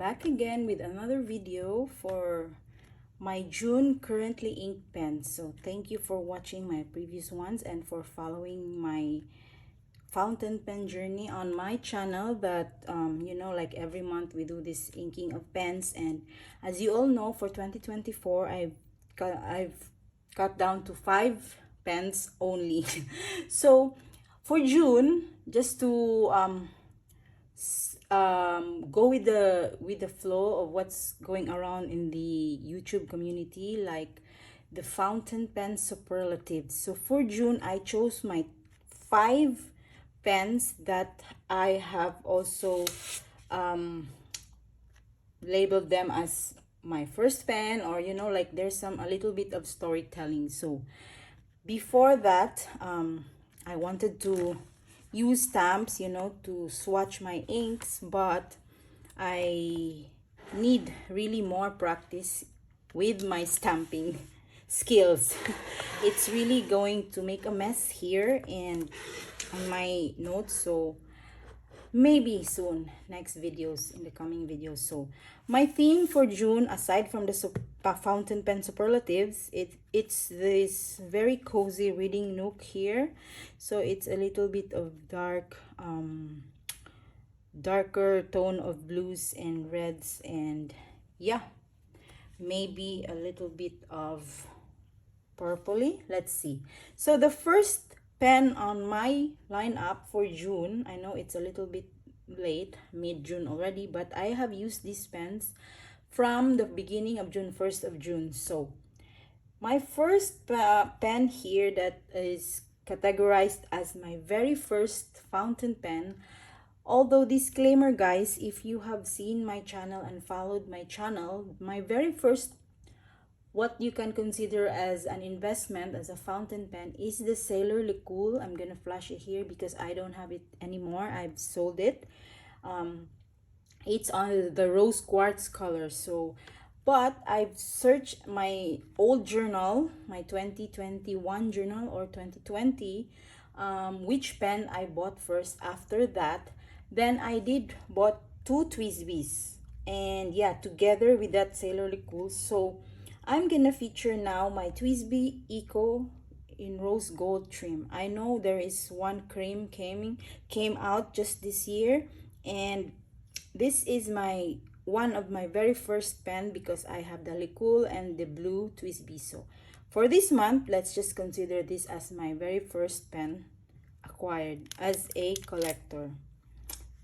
back again with another video for my June currently ink pen. So thank you for watching my previous ones and for following my fountain pen journey on my channel. That you know, like every month we do this inking of pens, and as you all know, for 2024 I've cut down to 5 pens only. So for June, just to go with the flow of what's going around in the YouTube community, like the fountain pen superlatives. So for June, I chose my 5 pens that I have also labeled them as my first pen, or you know, like there's a little bit of storytelling. So before that, I wanted to use stamps, you know, to swatch my inks, but I need really more practice with my stamping skills. It's really going to make a mess here and on my notes, so maybe soon, next videos, in the coming videos. So my theme for June, aside from the fountain pen superlatives, it's this very cozy reading nook here. So it's a little bit of darker tone of blues and reds, and yeah, maybe a little bit of purpley. Let's see. So the first pen on my lineup for June, I know it's a little bit late, mid-June already, but I have used these pens from the beginning of June, 1st of June. So my first pen here that is categorized as my very first fountain pen, although disclaimer guys, if you have seen my channel and followed my channel, my very first, what you can consider as an investment as a fountain pen, is the Sailor Licool. I'm gonna flash it here because I don't have it anymore. I've sold it. It's on the rose quartz color. So but I've searched my old journal, my 2021 journal or 2020, which pen I bought first. After that, then I did bought 2 Twsbis, and yeah, together with that Sailor Licool. So I'm gonna feature now my Twsbi Eco in rose gold trim. I know there is one cream came out just this year, and this is one of my very first pen because I have the Licool and the blue Twsbi. So for this month, let's just consider this as my very first pen acquired as a collector.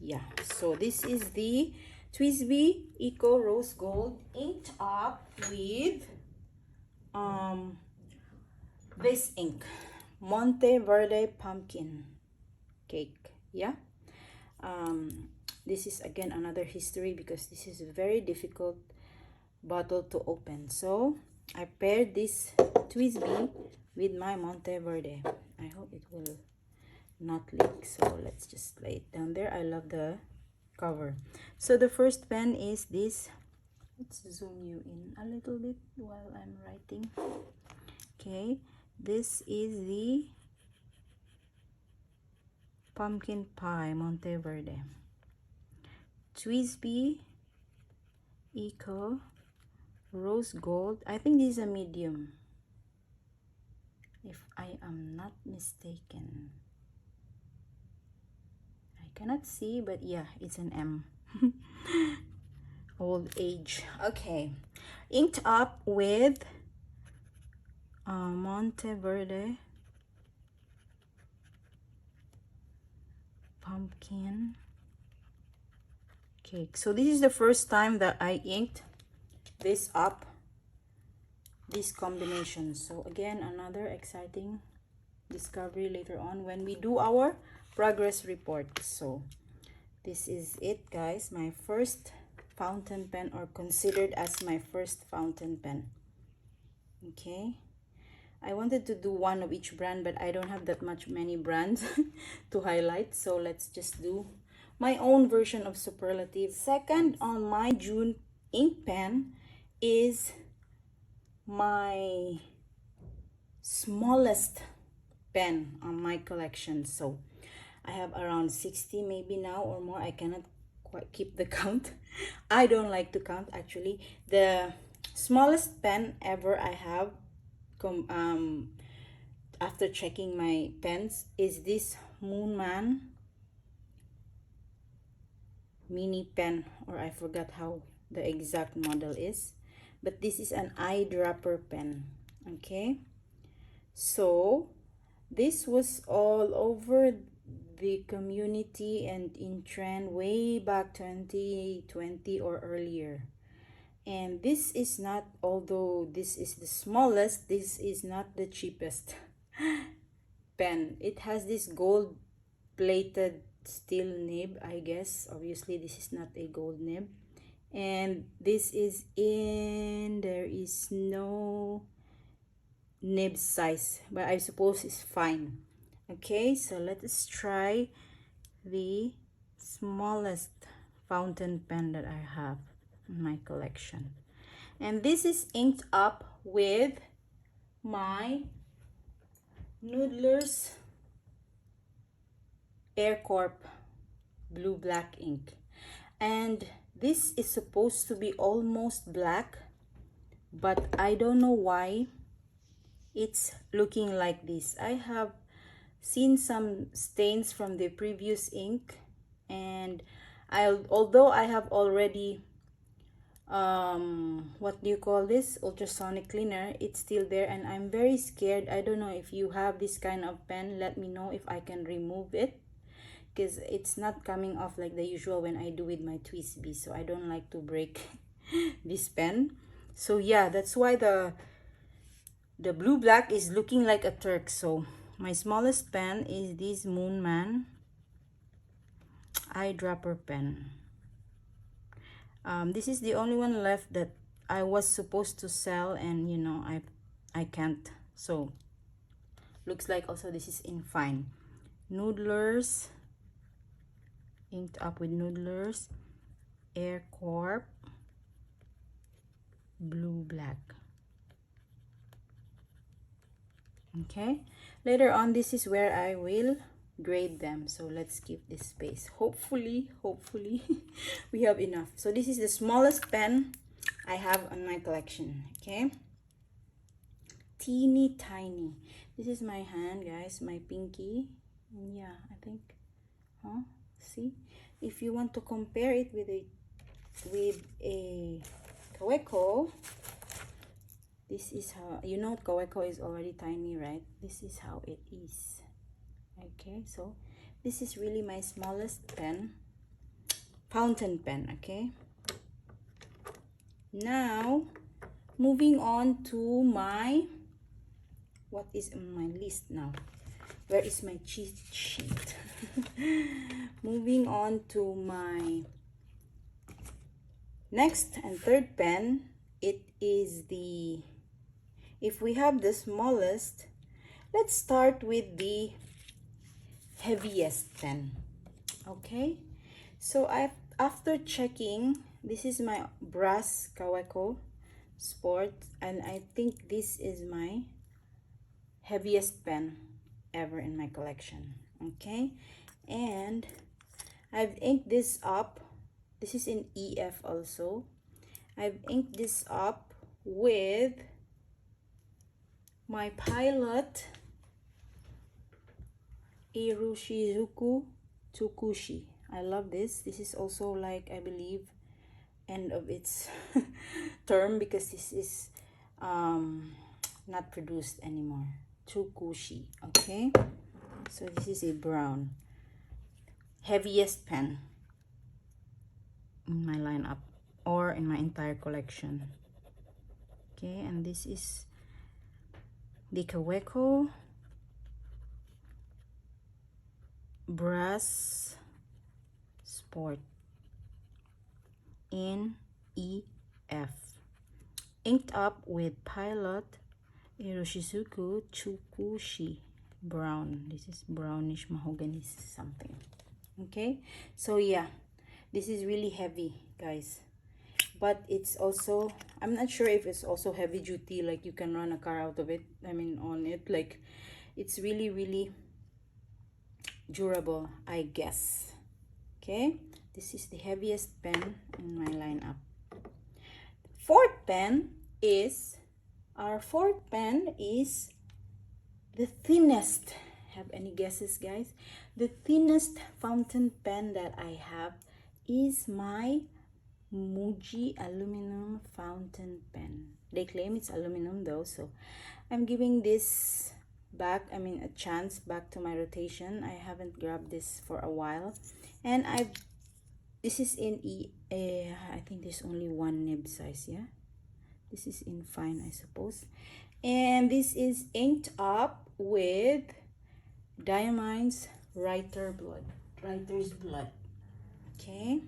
Yeah, so this is the Twsbi Eco Rose Gold, inked up with this ink, Monte Verde Pumpkin Cake. Yeah, this is again another history because this is a very difficult bottle to open. So I paired this Twsbi with my Monte Verde. I hope it will not leak, so let's just lay it down there. I love the cover. So the first pen is this. Let's zoom you in a little bit while I'm writing. Okay, this is the Pumpkin Pie Monte Verde Twsbi Eco Rose Gold. I think this is a medium, if I am not mistaken. I cannot see, but yeah, it's an M. Old age. Okay, inked up with Monte Verde Pumpkin Cake. So this is the first time that I inked this up, this combination. So again, another exciting discovery later on when we do our progress report. So this is it guys, my first fountain pen, or considered as my first fountain pen. Okay, I wanted to do one of each brand, but I don't have that many brands to highlight, so let's just do my own version of superlative. Second on my June ink pen is my smallest pen on my collection. So I have around 60 maybe now or more. I cannot keep the count. I don't like to count actually. The smallest pen ever I have after checking my pens is this Moonman mini pen, or I forgot how the exact model is, but this is an eyedropper pen. Okay, so this was all over the community and in trend way back 2020 or earlier. And this is not, although this is the smallest, this is not the cheapest pen. It has this gold plated steel nib, I guess. Obviously this is not a gold nib, and this is there is no nib size, but I suppose it's fine. Okay, so let us try the smallest fountain pen that I have in my collection, and this is inked up with my Noodler's Aircorp blue black ink, and this is supposed to be almost black, but I don't know why it's looking like this. I have seen some stains from the previous ink, and although I have already what do you call this, ultrasonic cleaner, it's still there, and I'm very scared. I don't know if you have this kind of pen, let me know if I can remove it, because it's not coming off like the usual when I do with my Twsbi, so I don't like to break this pen. So yeah, that's why the blue black is looking like a Turk. So my smallest pen is this Moonman eyedropper pen. This is the only one left that I was supposed to sell, and you know, I can't. So looks like also this is in fine. Noodler's, inked up with Noodler's Aircorp blue black. Okay, later on this is where I will grade them, so let's keep this space. Hopefully we have enough. So this is the smallest pen I have on my collection. Okay, teeny tiny. This is my hand, guys, my pinky. And yeah, I think, see, if you want to compare it with a Kaweco, this is how, you know, Kaweco is already tiny, right? This is how it is. Okay, so this is really my smallest pen, fountain pen. Okay, now moving on to my, what is on my list now? Where is my cheat sheet? Moving on to my next and third pen. It is the, if we have the smallest, let's start with the heaviest pen. Okay, so after checking, this is my brass Kaweco Sport, and I think this is my heaviest pen ever in my collection. Okay, and I've inked this up. This is in EF also. I've inked this up with my Pilot Iroshizuku Tsukushi. I love this. This is also, like, I believe, end of its term, because this is not produced anymore. Tsukushi. Okay, so this is a brown heaviest pen in my lineup, or in my entire collection. Okay, and this is the Kaweco Brass Sport in EF, inked up with Pilot Iroshizuku Tsukushi brown. This is brownish mahogany something. Okay, so yeah, this is really heavy, guys, but it's also, I'm not sure if it's also heavy duty, like you can run a car out of it, I mean on it, like it's really durable, I guess. Okay, This is the heaviest pen in my lineup. Fourth pen is, our fourth pen is the thinnest. Have any guesses, guys? The thinnest fountain pen that I have is my Muji aluminum fountain pen. They claim it's aluminum though, so I'm giving this back, a chance back to my rotation. I haven't grabbed this for a while, and this is in I think there's only one nib size. Yeah, this is in fine, I suppose. And this is inked up with Diamine's writer's blood. Okay,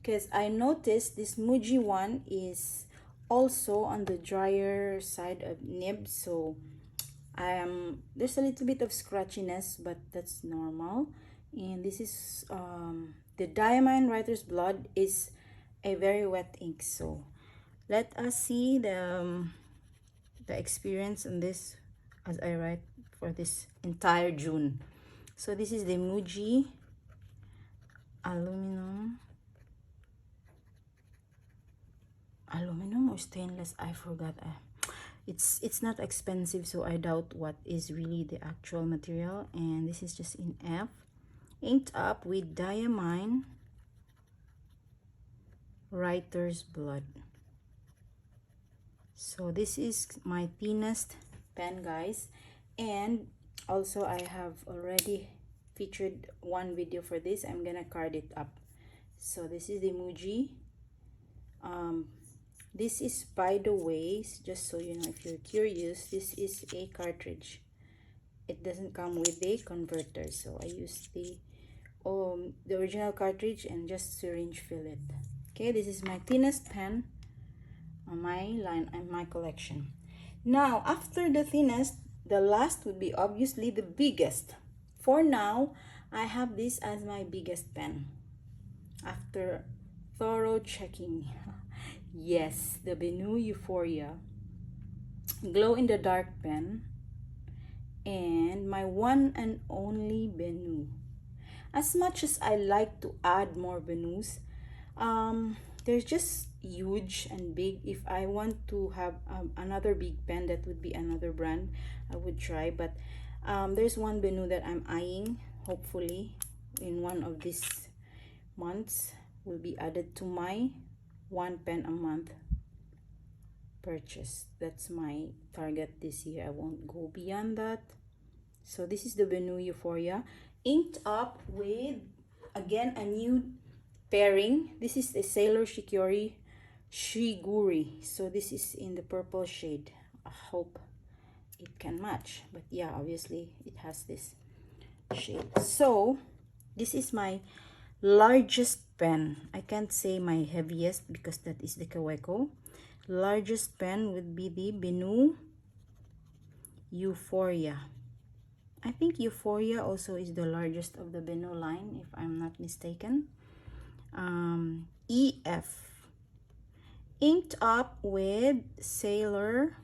because I noticed this Muji one is also on the drier side of nib, so there's a little bit of scratchiness, but that's normal. And this is the Diamine writer's blood is a very wet ink, so let us see the experience on this as I write for this entire June. So this is the Muji aluminum or stainless, I forgot. It's not expensive, so I doubt what is really the actual material. And this is just in F, inked up with Diamine writer's blood. So this is my thinnest pen, guys. And also I have already featured one video for this. I'm gonna card it up. So this is the Muji. This is, by the way, just so you know, if you're curious, this is a cartridge. It doesn't come with a converter, so I use the original cartridge and just syringe fill it. Okay, this is my thinnest pen on my line and my collection. Now, after the thinnest, the last would be obviously the biggest. For now, I have this as my biggest pen after thorough checking. Yes, the Benu Euphoria glow in the dark pen, and my one and only Benu. As much as I like to add more Benus, they're just huge and big. If I want to have another big pen, that would be another brand I would try, but there's one Benu that I'm eyeing. Hopefully in one of these months will be added to my one pen a month purchase. That's my target this year. I won't go beyond that. So this is the Benu Euphoria, inked up with, again, a new pairing. This is a Sailor Shiguri. So this is in the purple shade. I hope it can match, but yeah, obviously it has this shade. So this is my largest pen. I can't say my heaviest because that is the Kaweco. Largest pen would be the Benu Euphoria. I think Euphoria also is the largest of the Benu line, if I'm not mistaken. EF, inked up with Sailor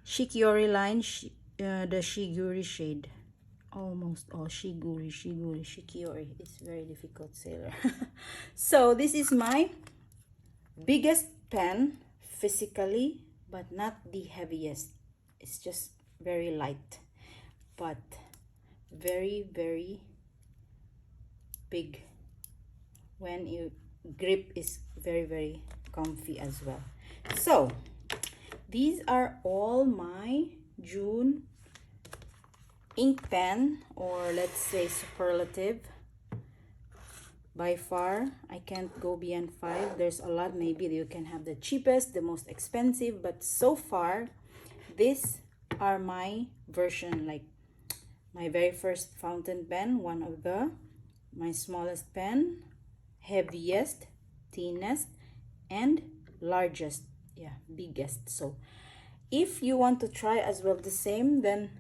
Shiguri line, the Shiguri shade. Almost all Shiguri. It's very difficult, Sailor. So this is my biggest pen physically, but not the heaviest. It's just very light, but very, very big. When you grip is very, very comfy as well. So these are all my June ink pen, or let's say superlative. By far, I can't go beyond 5. There's a lot. Maybe you can have the cheapest, the most expensive, but so far these are my version, like my very first fountain pen, one of my smallest pen, heaviest, thinnest, and largest, yeah, biggest. So if you want to try as well the same, then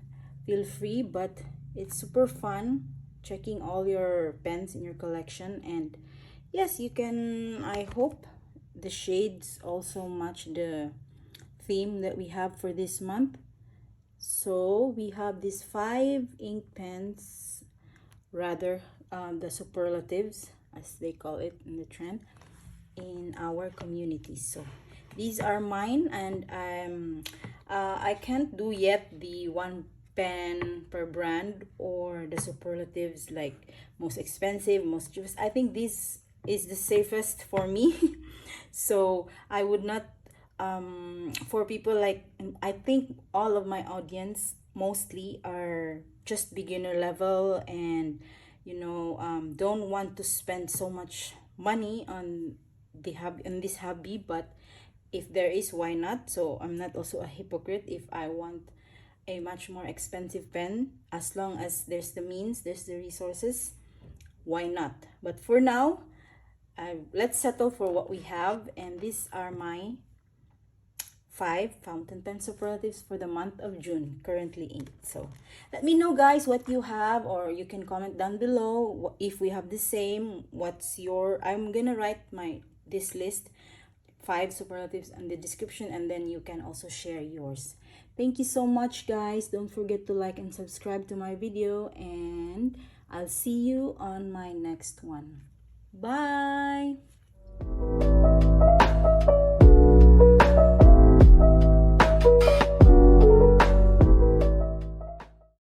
feel free, but it's super fun checking all your pens in your collection. And yes, you can, I hope the shades also match the theme that we have for this month. So we have these 5 ink pens rather the superlatives, as they call it in the trend, in our community. So these are mine, and I can't do yet the one pen per brand or the superlatives like most expensive, most cheapest. I think this is the safest for me. So I would not, for people like, I think all of my audience mostly are just beginner level, and don't want to spend so much money on the hub in this hobby. But if there is, why not? So I'm not also a hypocrite if I want a much more expensive pen. As long as there's the means, there's the resources, why not? But for now, let's settle for what we have, and these are my 5 fountain pen superlatives for the month of June, currently inked. So let me know, guys, what you have, or you can comment down below if we have the same. What's your, I'm gonna write this list, 5 superlatives, in the description, and then you can also share yours. Thank you so much, guys. Don't forget to like and subscribe to my video, and I'll see you on my next one. Bye.